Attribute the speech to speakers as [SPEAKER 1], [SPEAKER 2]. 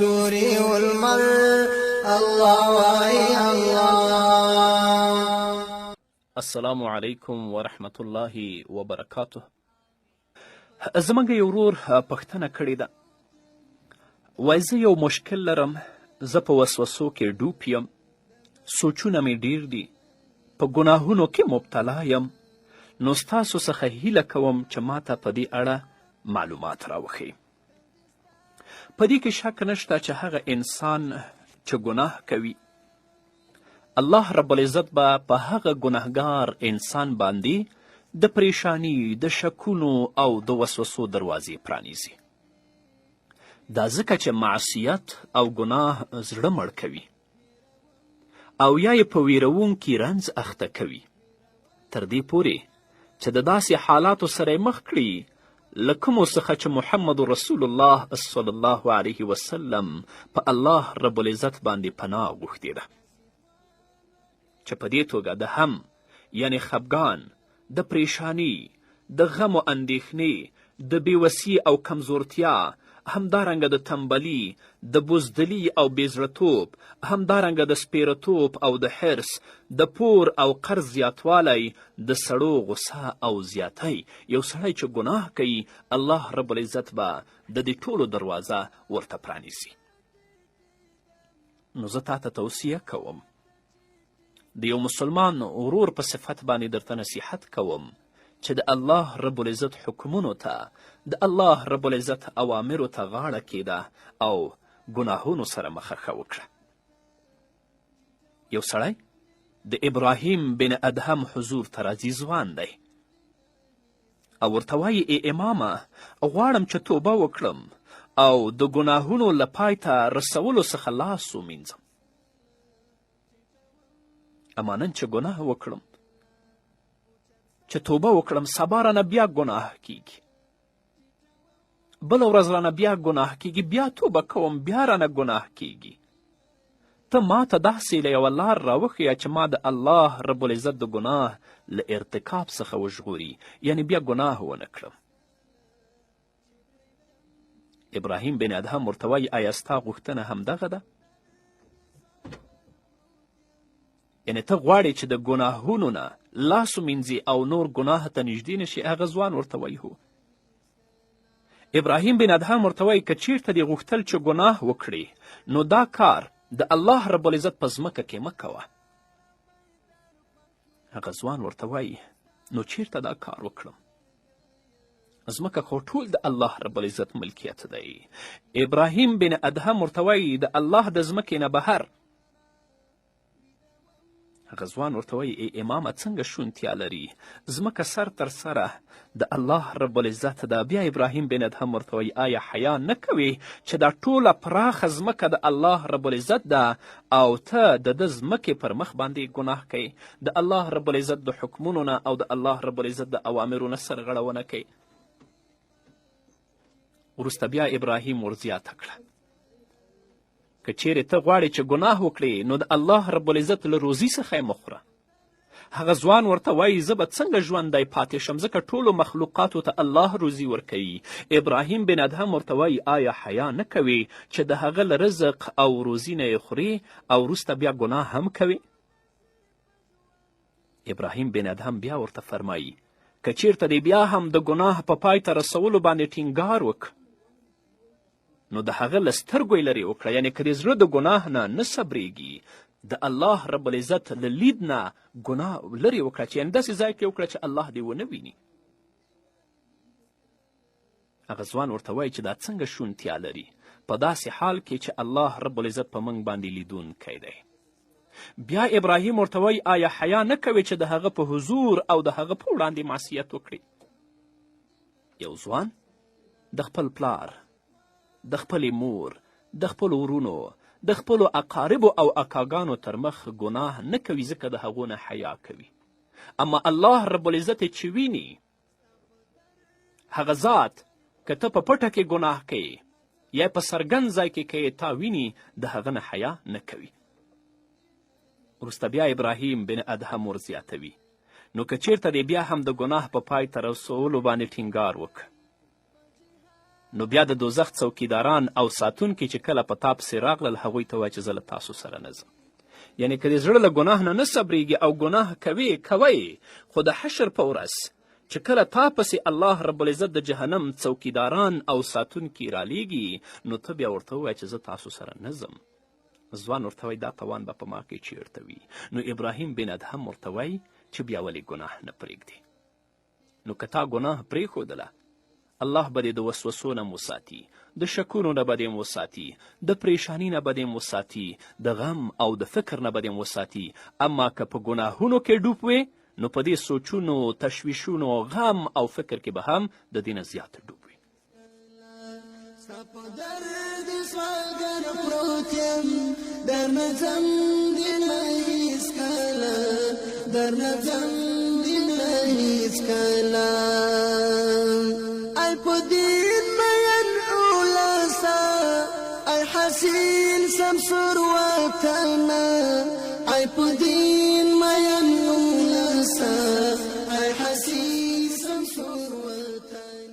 [SPEAKER 1] ستوري والمر الله وای الله.
[SPEAKER 2] السلام علیکم ورحمت الله وبرکاته. زموږ یو ورور پوښتنه کړې ده، وایي زه یو مشکل لرم، زه په وسوسو کې ډوب یم، سوچونه مې ډیر دي، په ګناهونو کې مبتلا یم، نو ستاسو څخه هیله کوم چې ماته په دې اړه معلومات راوښیي. په دې کې شک نشته چې هغه انسان چې ګناه کوي، الله رب العزت به په هغه ګناهګار انسان باندې د پریشانی، د شکونو او د وسوسو دروازې پرانیزي. دا ځکه چې معصیت او ګناه زړه مړ کوي او یا یې په ویرونکي رنځ اخته کوي، تر دې پورې چې د داسې حالاتو سره یې مخ کړي له کومو څخه چې محمد رسول الله صلی الله علیه وسلم په الله رب العزت باندې پناه غوښتې ده، چې په دې توګه د هم یعنی خفګان، د پریشانی، د غم و اندېښنې، د بېوسي او کمزورتیا، همدارنګه د تنبلي، د بزدلي او بېزړهتوب، همدارنګه د سپېرهتوب او د حرص، د پور او قرض زیاتوالی، د سړو غصه او زیاتی. یو سړی چې ګناه کوي، الله رب العزت به د دې ټولو دروازه ورته پرانیزي. نو زه تاته توصیه کوم، د یو مسلمان ورور په صفت باندې درته نصیحت کوم چې د الله رب العزت حکمونو ته، د الله رب العزت اوامرو ته غاړه کیده او ګناهونو سره مخه وکړه. یو سړی د ابراهیم بن ادهم حضور ته راځي، ځوان دی، او ورته وایي ای امامه، غواړم چې توبه وکړم او د ګناهونو له پای ته رسولو څخه لاس ومینځم. اما نن چې ګناه وکړم، چې توبه وکړم، سبا رانه بیا ګناه کیږي، بله ورځ رانه بیا ګناه کیږي، بیا توبه کوم، بیا رانه ګناه کیږي. ته ما ته داسې له یوه لار راوښیه چې ما د الله رب العزت د ګناه له ارتکاب څخه وژغوري، یعنی بیا ګناه ونه کړم. ابراهیم بن ادهم ورته وایي آیا ستا غوښتنه همدغه ده؟ یعنې ته غواړې چې د ګناهونو نه لاس ومینځي او نور ګناه ته نږدې نشي؟ هغه ځوان ورته وایي هو. ابراهیم بن ادهم ورته وایي که چیرته دې غوښتل چې ګناه وکړې، نو دا کار د الله رب العزت په ځمکه کې مه کوه. هغه ځوان ورته وایي نو چیرته دا کار وکړم؟ ځمکه خو ټول د الله رب العزت ملکیت دی. ابراهیم بن ادهم ورته وایي د الله د ځمکې نه بهر. هغه ځوان ورته وایي ای امامه څنګه شونتیا لري؟ ځمکه سر تر سره د الله رب العزت ده. بیا ابراهیم بن ادهم ورته وایي آیا حیا نه کوې چې دا ټوله پراخه ځمکه د الله رب العزت ده او ته د ده ځمکې پر مخ باندې ګناه کوې، د الله رب العزت د حکمونو نه او د الله رب العزت د اوامرو نه سرغړونه کوې؟ وروسته بیا ابراهیم ورزیاته کړه که چیرې ته غواړې چې ګناه وکړې، نو د الله رب العزت له روزي څخه یې مه خوره. هغه ځوان ورته وایي زه به څنګه ژوندی پاتې شم، ځکه ټولو مخلوقاتو ته الله روزي ورکوي. ابراهیم بن ادهم ورته وایي آیا حیا نه کوې چې د هغه له رزق او روزي نه یې خورې او وروسته بیا ګناه هم کوې؟ ابراهیم بن ادهم بیا ورته فرمایي که چیرته دې بیا هم د ګناه په پای ته رسولو باندې ټینګار وکړ، نو د هغه له سترګو یې لرې وکړه. یعنې که دې زړه د ګناه نه صبرېږي، د الله رب العزت له لید نه ګناه لرې وکړه، چې یعنې داسې ځای کې وکړه چې الله دې ونه ویني. هغه ځوان ورته وایي چې دا څنګه شونتیا لري په داسې حال کې چې الله رب العزت په موږ باندې لیدونکی دی. بیا ابراهیم ورته وایي آیا حیا نه کوې چې د هغه په حضور او د هغه په وړاندې معصیت وکړې؟ یو ځوان د خپل پلار، د خپلې مور، د خپلو ورونو، د خپلو اقاربو او اکاګانو تر مخ ګناه نه کوي، ځکه د هغو نه حیا کوي. اما الله رب العزت چې ویني، هغه ذات که ته په پټه کې ګناه کوي یا په څرګند ځای کې کوي، تا ویني، د هغه نه حیا نه کوي. وروسته بیا ابراهیم بن ادهم ورزیاتوي نو که چیرته دې بیا هم د ګناه په پای ته رسولو باندې ټینګار وکړه، نو بیا د دوزخ څوکیداران او ساتونکي چې کله په تا پسې راغلل هغوی ته وایه چې زه له تاسو سره نه ځم. یعنې که د زړه له ګناه نه صبرېږي او ګناه کوي خو د حشر په ورځ چې کله تا پسې الله رب العزت د جهنم څوکیداران او ساتونکي رالیږي نو ته بیا ورته ووایه چې زه تاسو سره نه ځم. ځوان ورته وایي دا توان به په ما کې چیرته وي. نو ابراهیم بن ادهم ورته وایي چې بیا ولې ګناه نه پرېږدي. نو که تا ګناه پرېښودله الله به دې د وسوسو نه وساتي، د شکونو نه به دې وساتي، د پریشاني نه به دې وساتي، د غم او د فکر نه به دې وساتي. اما که په ګناهونو کې ډوب وې نو په دې سوچونو، تشویشونو، غم او فکر کې به هم د دې نه زیات ډوب وي.
[SPEAKER 1] ای په دین مین اولسا ای حسین سمسور وطنا ای په دین مین اولسا ای حسین سمسور وطنا